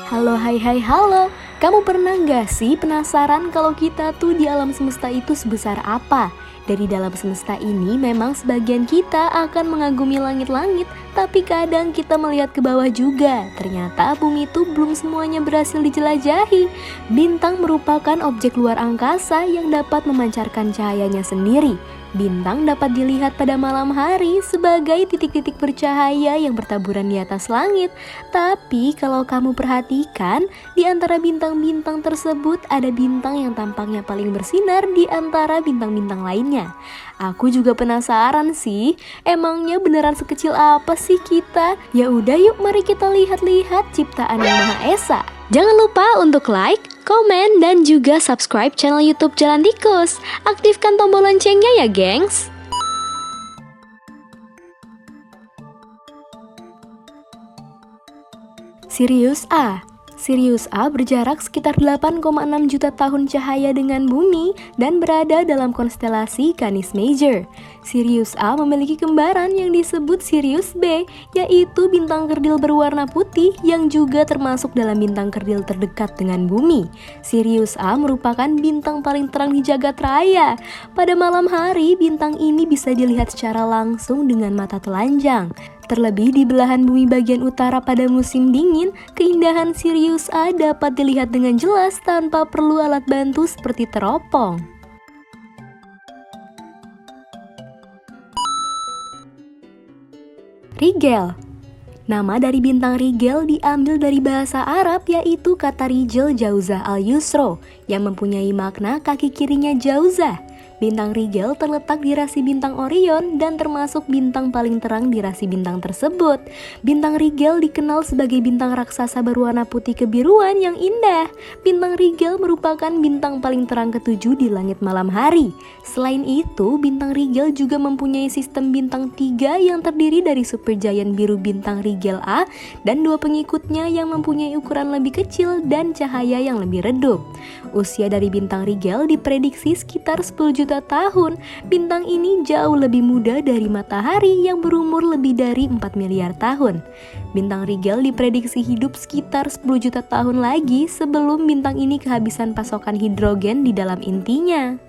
Halo, halo. Kamu pernah nggak sih penasaran kalau kita tuh di alam semesta itu sebesar apa? Dari dalam semesta ini memang sebagian kita akan mengagumi langit-langit, tapi kadang kita melihat ke bawah juga. Ternyata bumi itu belum semuanya berhasil dijelajahi. Bintang merupakan objek luar angkasa yang dapat memancarkan cahayanya sendiri. Bintang dapat dilihat pada malam hari sebagai titik-titik bercahaya yang bertaburan di atas langit. Tapi kalau kamu perhatikan, di antara bintang-bintang tersebut ada bintang yang tampaknya paling bersinar di antara bintang-bintang lainnya. Aku juga penasaran sih, emangnya beneran sekecil apa sih kita? Ya udah yuk, mari kita lihat-lihat ciptaan yang Maha Esa. Jangan lupa untuk like, komen, dan juga subscribe channel YouTube Jalan Tikus. Aktifkan tombol loncengnya ya, gengs. Sirius A. Sirius A berjarak sekitar 8,6 juta tahun cahaya dengan bumi dan berada dalam konstelasi Canis Major. Sirius A memiliki kembaran yang disebut Sirius B, yaitu bintang kerdil berwarna putih yang juga termasuk dalam bintang kerdil terdekat dengan bumi. Sirius A merupakan bintang paling terang di jagat raya. Pada malam hari, bintang ini bisa dilihat secara langsung dengan mata telanjang. Terlebih di belahan bumi bagian utara pada musim dingin, keindahan Sirius A dapat dilihat dengan jelas tanpa perlu alat bantu seperti teropong. Rigel. Nama dari bintang Rigel diambil dari bahasa Arab, yaitu kata Rijel Jauzah al-Yusro yang mempunyai makna kaki kirinya Jauzah. Bintang Rigel terletak di rasi bintang Orion dan termasuk bintang paling terang di rasi bintang tersebut. Bintang Rigel dikenal sebagai bintang raksasa berwarna putih kebiruan yang indah. Bintang Rigel merupakan bintang paling terang ketujuh di langit malam hari. Selain itu, bintang Rigel juga mempunyai sistem bintang 3 yang terdiri dari supergiant biru bintang Rigel A dan 2 pengikutnya yang mempunyai ukuran lebih kecil dan cahaya yang lebih redup. Usia dari bintang Rigel diprediksi sekitar 10 juta tahun. Bintang ini jauh lebih muda dari matahari yang berumur lebih dari 4 miliar tahun. Bintang Rigel diprediksi hidup sekitar 10 juta tahun lagi sebelum bintang ini kehabisan pasokan hidrogen di dalam intinya.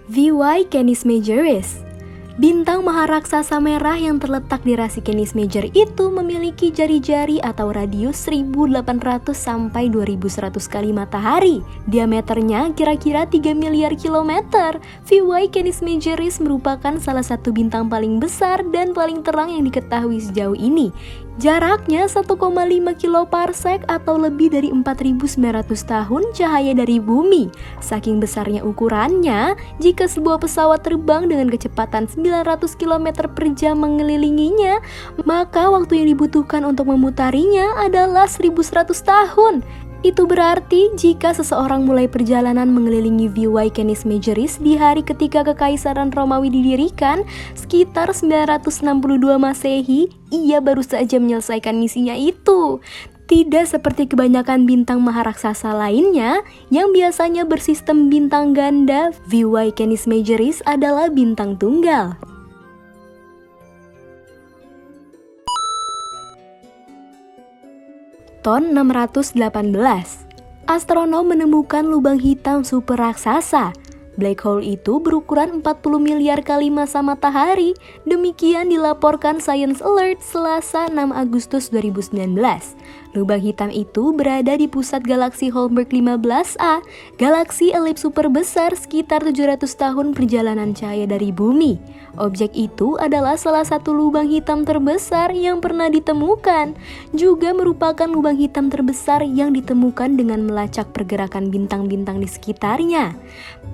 VY Canis Majoris. Bintang maharaksasa merah yang terletak di rasi Canis Major itu memiliki jari-jari atau radius 1800 sampai 2100 kali matahari. Diameternya kira-kira 3 miliar kilometer. VY Canis Majoris merupakan salah satu bintang paling besar dan paling terang yang diketahui sejauh ini. Jaraknya 1,5 kiloparsec atau lebih dari 4.900 tahun cahaya dari bumi. Saking besarnya ukurannya, jika sebuah pesawat terbang dengan kecepatan 900 km per jam mengelilinginya, maka waktu yang dibutuhkan untuk memutarinya adalah 1.100 tahun. Itu berarti jika seseorang mulai perjalanan mengelilingi VY Canis Majoris di hari ketika Kekaisaran Romawi didirikan, sekitar 962 Masehi, ia baru saja menyelesaikan misinya itu. Tidak seperti kebanyakan bintang maharaksasa lainnya yang biasanya bersistem bintang ganda, VY Canis Majoris adalah bintang tunggal. Ton 618. Astronom menemukan lubang hitam super raksasa. Black hole itu berukuran 40 miliar kali massa matahari. Demikian dilaporkan Science Alert Selasa 6 Agustus 2019. Lubang hitam itu berada di pusat galaksi Holmberg 15A, galaksi elips super besar sekitar 700 tahun perjalanan cahaya dari bumi. Objek itu adalah salah satu lubang hitam terbesar yang pernah ditemukan. Juga merupakan lubang hitam terbesar yang ditemukan dengan melacak pergerakan bintang-bintang di sekitarnya.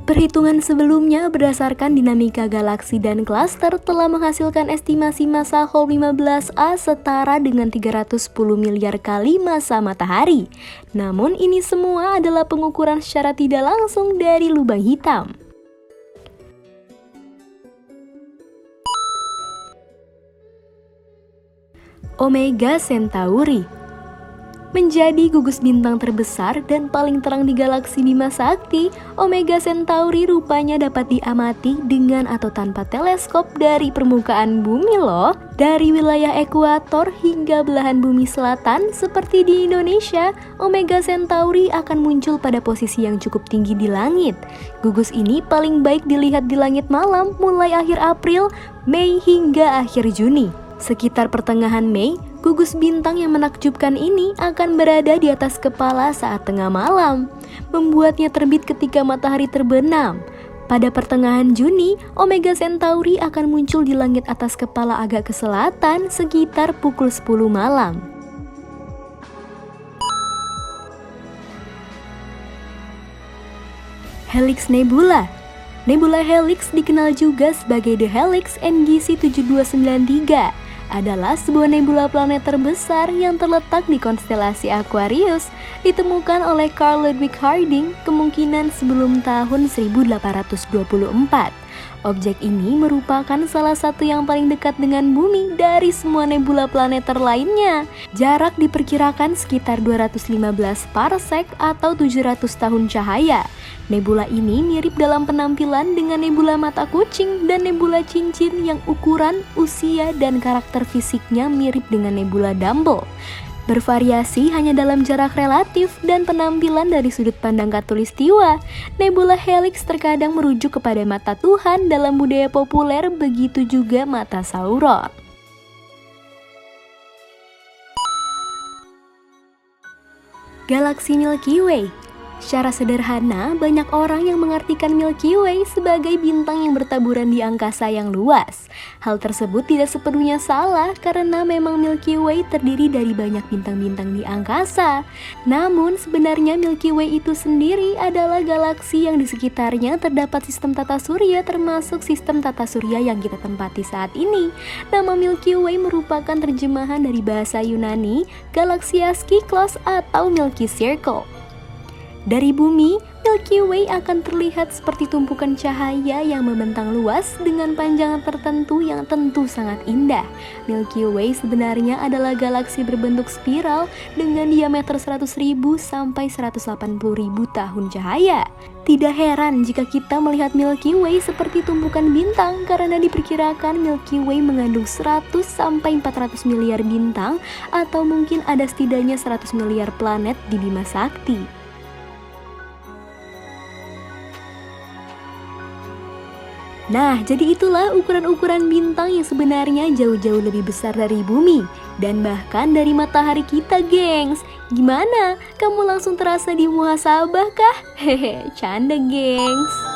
Perhitungan sebelumnya berdasarkan dinamika galaksi dan klaster telah menghasilkan estimasi massa Hall 15A setara dengan 310 miliar kali massa matahari. Namun ini semua adalah pengukuran secara tidak langsung dari lubang hitam. Omega Centauri. Menjadi gugus bintang terbesar dan paling terang di galaksi Bima Sakti, Omega Centauri rupanya dapat diamati dengan atau tanpa teleskop dari permukaan bumi loh. Dari wilayah ekuator hingga belahan bumi selatan seperti di Indonesia, Omega Centauri akan muncul pada posisi yang cukup tinggi di langit. Gugus ini paling baik dilihat di langit malam mulai akhir April, Mei hingga akhir Juni. Sekitar pertengahan Mei, gugus bintang yang menakjubkan ini akan berada di atas kepala saat tengah malam, membuatnya terbit ketika matahari terbenam. Pada pertengahan Juni, Omega Centauri akan muncul di langit atas kepala agak ke selatan sekitar pukul 10 malam. Helix Nebula. Nebula Helix dikenal juga sebagai The Helix NGC 7293. Adalah sebuah nebula planet terbesar yang terletak di konstelasi Aquarius, ditemukan oleh Carl Ludwig Harding kemungkinan sebelum tahun 1824. Objek ini merupakan salah satu yang paling dekat dengan bumi dari semua nebula planeter lainnya. Jarak diperkirakan sekitar 215 parsec atau 700 tahun cahaya. Nebula ini mirip dalam penampilan dengan nebula mata kucing dan nebula cincin yang ukuran, usia, dan karakter fisiknya mirip dengan nebula Dumble. Bervariasi hanya dalam jarak relatif dan penampilan dari sudut pandang khatulistiwa. Nebula Helix terkadang merujuk kepada mata Tuhan dalam budaya populer, begitu juga mata Sauron. Galaksi Milky Way. Secara sederhana, banyak orang yang mengartikan Milky Way sebagai bintang yang bertaburan di angkasa yang luas. Hal tersebut tidak sepenuhnya salah karena memang Milky Way terdiri dari banyak bintang-bintang di angkasa. Namun sebenarnya Milky Way itu sendiri adalah galaksi yang di sekitarnya terdapat sistem tata surya termasuk sistem tata surya yang kita tempati saat ini. Nama Milky Way merupakan terjemahan dari bahasa Yunani Galaxias Kyklos atau Milky Circle. Dari bumi, Milky Way akan terlihat seperti tumpukan cahaya yang membentang luas dengan panjang tertentu yang tentu sangat indah. Milky Way sebenarnya adalah galaksi berbentuk spiral dengan diameter 100.000 sampai 180.000 tahun cahaya. Tidak heran jika kita melihat Milky Way seperti tumpukan bintang karena diperkirakan Milky Way mengandung 100 sampai 400 miliar bintang atau mungkin ada setidaknya 100 miliar planet di Bima Sakti. Nah, jadi itulah ukuran-ukuran bintang yang sebenarnya jauh-jauh lebih besar dari bumi dan bahkan dari matahari kita, gengs. Gimana? Kamu langsung terasa di muhasabah kah? Hehe, canda, gengs.